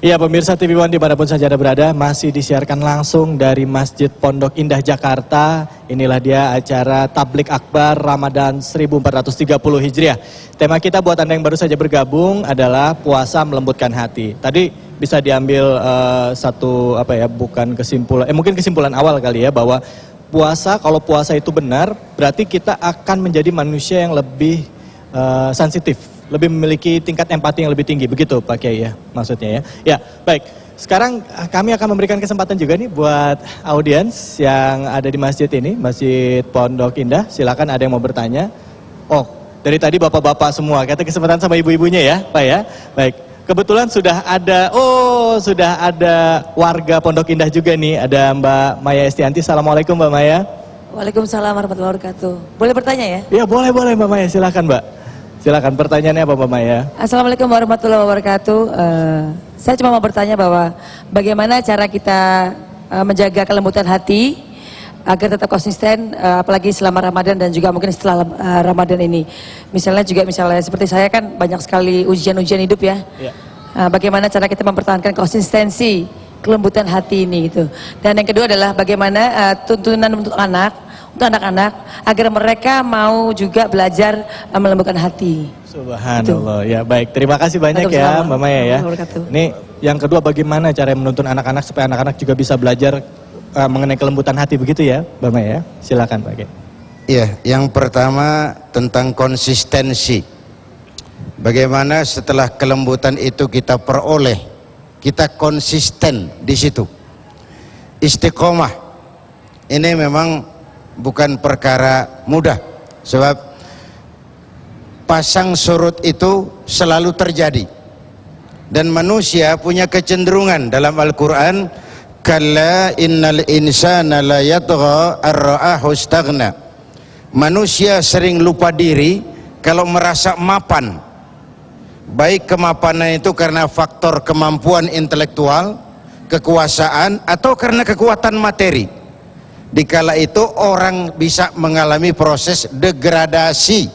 Iya pemirsa TV One dimanapun saja Anda berada, masih disiarkan langsung dari Masjid Pondok Indah Jakarta. Inilah dia acara Tablik Akbar Ramadan 1430 Hijriah. Tema kita buat Anda yang baru saja bergabung adalah puasa melembutkan hati. Tadi bisa diambil mungkin kesimpulan awal kali ya, bahwa kalau puasa itu benar, berarti kita akan menjadi manusia yang lebih sensitif, lebih memiliki tingkat empati yang lebih tinggi, begitu Pak Kiai ya maksudnya ya. Ya, baik. Sekarang kami akan memberikan kesempatan juga nih buat audiens yang ada di masjid ini, Masjid Pondok Indah. Silakan, ada yang mau bertanya. Oh, dari tadi bapak-bapak semua, kata kesempatan sama ibu-ibunya ya, Pak ya. Baik. Kebetulan sudah ada warga Pondok Indah juga nih, ada Mbak Maya Estianti. Assalamualaikum Mbak Maya. Waalaikumsalam warahmatullahi wabarakatuh. Boleh bertanya ya? Iya boleh Mbak Maya, silakan Mbak. Silakan, pertanyaannya apa Mbak Maya? Assalamualaikum warahmatullahi wabarakatuh. Saya cuma mau bertanya bahwa bagaimana cara kita menjaga kelembutan hati agar tetap konsisten, apalagi selama Ramadan dan juga mungkin setelah Ramadan ini. Misalnya seperti saya kan banyak sekali ujian-ujian hidup ya. Ya. Bagaimana cara kita mempertahankan konsistensi kelembutan hati ini gitu. Dan yang kedua adalah bagaimana tuntunan untuk anak-anak agar mereka mau juga belajar melembutkan hati. Subhanallah. Gitu. Ya baik, terima kasih banyak ya Mbak Maya ya. Ini yang kedua, bagaimana cara menuntun anak-anak supaya anak-anak juga bisa belajar mengenai kelembutan hati, begitu ya Mbak Maya? Silakan Pak Kiai. Iya, yang pertama tentang konsistensi. Bagaimana setelah kelembutan itu kita peroleh, kita konsisten di situ. Istiqomah. Ini memang bukan perkara mudah, sebab pasang surut itu selalu terjadi, dan manusia punya kecenderungan dalam Al-Quran, kalla innal insana la yatgha ar-ra'ahu istaghna. Manusia sering lupa diri kalau merasa mapan, baik kemapanan itu karena faktor kemampuan intelektual, kekuasaan, atau karena kekuatan materi. Dikala itu orang bisa mengalami proses degradasi,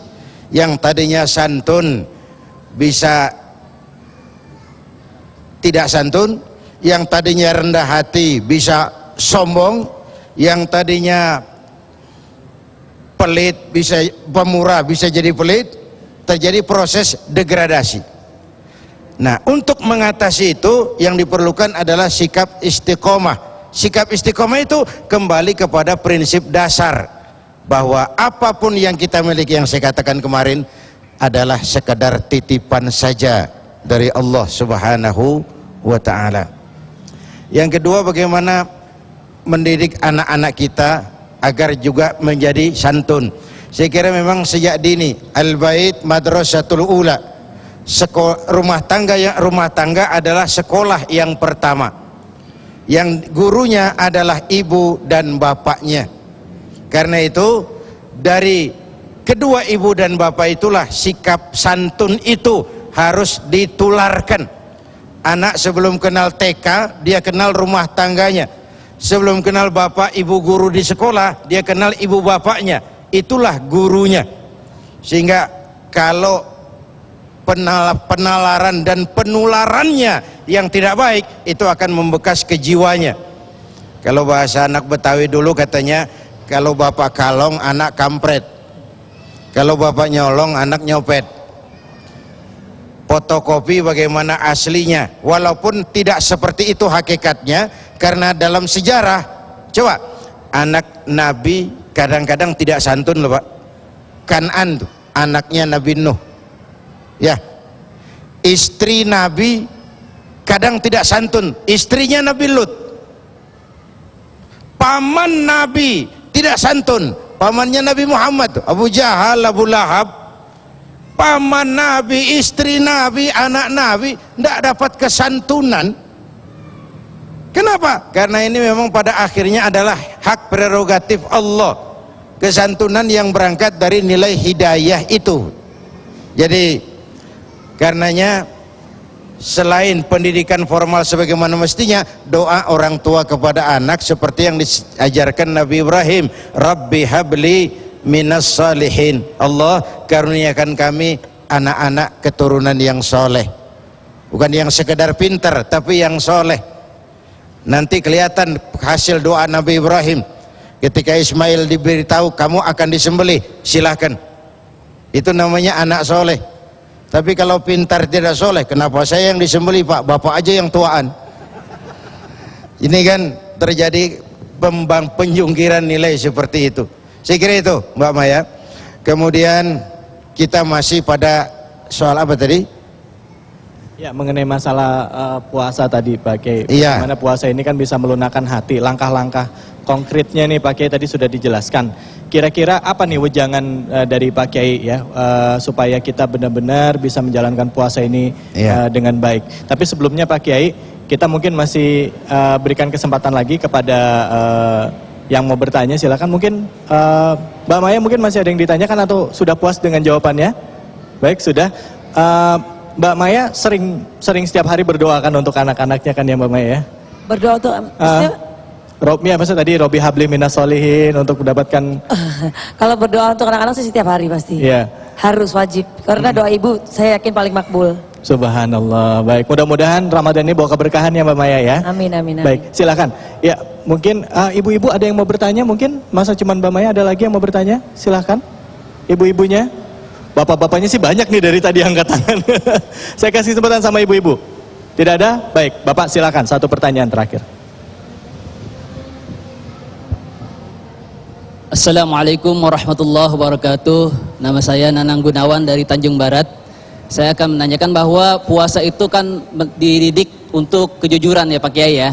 yang tadinya santun bisa tidak santun, yang tadinya rendah hati bisa sombong, yang tadinya pelit bisa pemurah, bisa jadi pelit. Terjadi proses degradasi. Nah, untuk mengatasi itu yang diperlukan adalah sikap istiqomah. Sikap istiqomah itu kembali kepada prinsip dasar bahwa apapun yang kita miliki, yang saya katakan kemarin, adalah sekadar titipan saja dari Allah Subhanahu wa ta'ala. Yang kedua, bagaimana mendidik anak-anak kita agar juga menjadi santun. Saya kira memang sejak dini, al-bait madrasatul ula, rumah tangga adalah sekolah yang pertama, yang gurunya adalah ibu dan bapaknya. Karena itu dari kedua ibu dan bapak itulah sikap santun itu harus ditularkan. Anak sebelum kenal TK, dia kenal rumah tangganya. Sebelum kenal bapak ibu guru di sekolah, dia kenal ibu bapaknya. Itulah gurunya. Sehingga kalau penalaran dan penularannya yang tidak baik, itu akan membekas ke jiwanya. Kalau bahasa anak Betawi dulu katanya, kalau bapak kalong anak kampret, kalau bapak nyolong anak nyopet. Fotokopi bagaimana aslinya, walaupun tidak seperti itu hakikatnya, karena dalam sejarah, coba anak Nabi kadang-kadang tidak santun loh Pak. Kan'an tuh anaknya Nabi Nuh ya, istri Nabi kadang tidak santun, istrinya Nabi Lut. Paman Nabi tidak santun, pamannya Nabi Muhammad, Abu Jahal, Abu Lahab. Paman Nabi, istri Nabi, anak Nabi tidak dapat kesantunan. Kenapa? Karena ini memang pada akhirnya adalah hak prerogatif Allah, kesantunan yang berangkat dari nilai hidayah itu. Jadi karenanya selain pendidikan formal sebagaimana mestinya, doa orang tua kepada anak seperti yang diajarkan Nabi Ibrahim, Rabbi habli minas salihin, Allah karuniakan kami anak-anak keturunan yang soleh. bukan yang sekedar pintar tapi yang soleh. Nanti kelihatan hasil doa Nabi Ibrahim ketika Ismail diberitahu kamu akan disembelih, silahkan, itu namanya anak soleh. Tapi kalau pintar tidak soleh, kenapa saya yang disembelih Pak, bapak aja yang tuaan. Ini kan terjadi penjungkiran nilai seperti itu. Saya kira itu Mbak Maya. Kemudian kita masih pada soal apa tadi? Ya, mengenai masalah puasa tadi Pak Kiai. Iya. Bagaimana puasa ini kan bisa melunakkan hati. Langkah-langkah konkretnya nih Pak Kiai tadi sudah dijelaskan. Kira-kira apa nih wejangan dari Pak Kiai ya supaya kita benar-benar bisa menjalankan puasa ini dengan baik. Tapi sebelumnya Pak Kiai, kita mungkin masih berikan kesempatan lagi kepada yang mau bertanya. Silakan, mungkin Mbak Maya mungkin masih ada yang ditanyakan atau sudah puas dengan jawabannya? Baik, sudah. Mbak Maya sering setiap hari berdoa kan untuk anak-anaknya kan ya Mbak Maya ya? Berdoa untuk maksudnya? Maksudnya tadi Robi Habli Minas Solihin untuk mendapatkan. Kalau berdoa untuk anak-anak sih setiap hari pasti. Iya. Harus wajib. Karena doa ibu saya yakin paling makbul. Subhanallah. Baik, mudah-mudahan Ramadan ini bawa keberkahan ya Mbak Maya ya. Amin, amin, amin. Baik, silakan. Ya, mungkin ibu-ibu ada yang mau bertanya mungkin? Masa cuman Mbak Maya, ada lagi yang mau bertanya? Silakan. Ibu-ibunya. Bapak-bapaknya sih banyak nih dari tadi angkat tangan. Saya kasih kesempatan sama ibu-ibu. Tidak ada? Baik, Bapak silakan satu pertanyaan terakhir. Assalamualaikum warahmatullahi wabarakatuh. Nama saya Nanang Gunawan dari Tanjung Barat. Saya akan menanyakan bahwa puasa itu kan dididik untuk kejujuran ya Pak Kiai ya.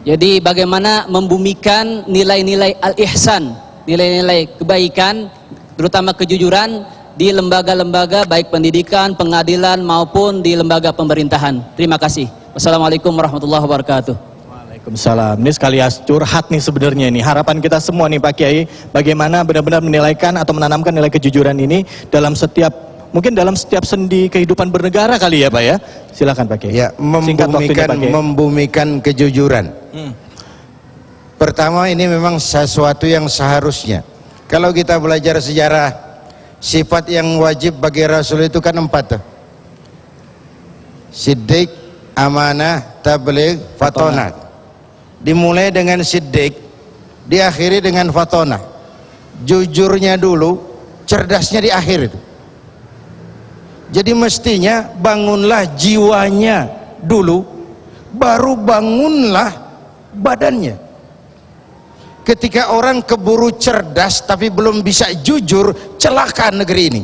Jadi bagaimana membumikan nilai-nilai al-ihsan, nilai-nilai kebaikan, terutama kejujuran di lembaga-lembaga baik pendidikan, pengadilan maupun di lembaga pemerintahan. Terima kasih. Wassalamualaikum warahmatullahi wabarakatuh. Waalaikumsalam. Ini sekalian curhat nih sebenarnya ini. Harapan kita semua nih Pak Kiai, bagaimana benar-benar menilaikan atau menanamkan nilai kejujuran ini dalam setiap, mungkin dalam setiap sendi kehidupan bernegara kali ya Pak ya. Silakan Pak Kiai. Ya, membumikan kejujuran. Pertama, ini memang sesuatu yang seharusnya. Kalau kita belajar sejarah, sifat yang wajib bagi Rasul itu kan 4 tuh. Siddiq, amanah, tabligh, fatonah. Dimulai dengan siddiq, diakhiri dengan fatonah. Jujurnya dulu, cerdasnya di akhir itu. Jadi mestinya bangunlah jiwanya dulu, baru bangunlah badannya. Ketika orang keburu cerdas tapi belum bisa jujur, celaka negeri ini.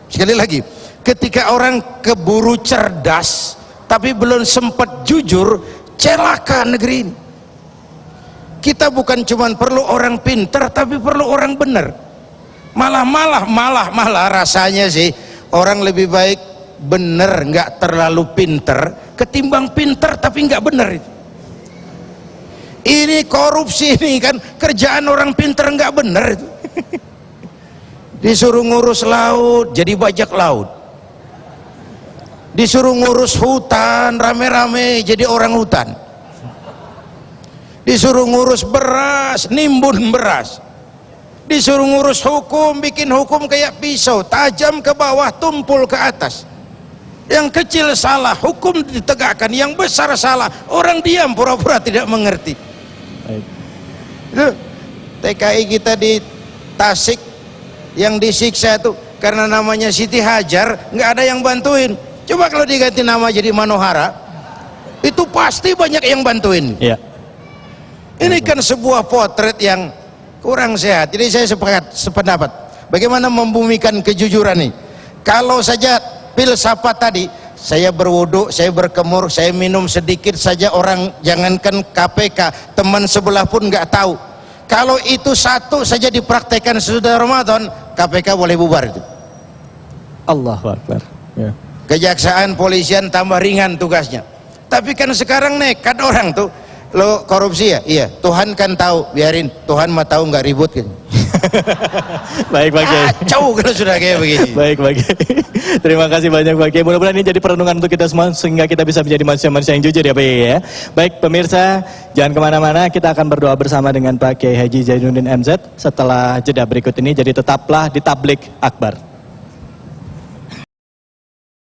Sekali lagi, ketika orang keburu cerdas tapi belum sempat jujur, celaka negeri ini. Kita bukan cuma perlu orang pintar, tapi perlu orang benar. Malah rasanya sih orang lebih baik benar, nggak terlalu pintar, ketimbang pintar tapi nggak benar itu. Ini korupsi ini kan kerjaan orang pintar nggak benar itu. Disuruh ngurus laut jadi bajak laut, disuruh ngurus hutan rame-rame jadi orang hutan, disuruh ngurus beras nimbun beras, disuruh ngurus hukum bikin hukum kayak pisau, tajam ke bawah tumpul ke atas. Yang kecil salah hukum ditegakkan, yang besar salah orang diam pura-pura tidak mengerti. Itu TKI kita di Tasik yang disiksa itu karena namanya Siti Hajar, nggak ada yang bantuin. Coba kalau diganti nama jadi Manohara, itu pasti banyak yang bantuin. Iya. Ini kan sebuah potret yang kurang sehat. Jadi saya sependapat, bagaimana membumikan kejujuran nih. Kalau saja filsafat tadi, saya berwudu, saya berkemur, saya minum sedikit saja, orang jangankan KPK, teman sebelah pun nggak tahu. Kalau itu satu saja dipraktekkan sesudah Ramadan, KPK boleh bubar itu. Allahu Akbar. Ya. Kejaksaan, polisian tambah ringan tugasnya. Tapi kan sekarang nekat orang tuh, lo korupsi ya? Iya. Tuhan kan tahu, biarin. Tuhan mah tahu nggak ribut kan. Baik Pak Kiai. Kacau kalau sudah kayak begini. Baik Pak Kiai. Terima kasih banyak Pak Kiai. Mudah-mudahan ini jadi perenungan untuk kita semua sehingga kita bisa menjadi manusia-manusia yang jujur ya Pak Kiai ya. Baik pemirsa, jangan kemana-mana, kita akan berdoa bersama dengan Pak Kiai Haji Zainuddin MZ setelah jeda berikut ini. Jadi tetaplah di Tablik Akbar.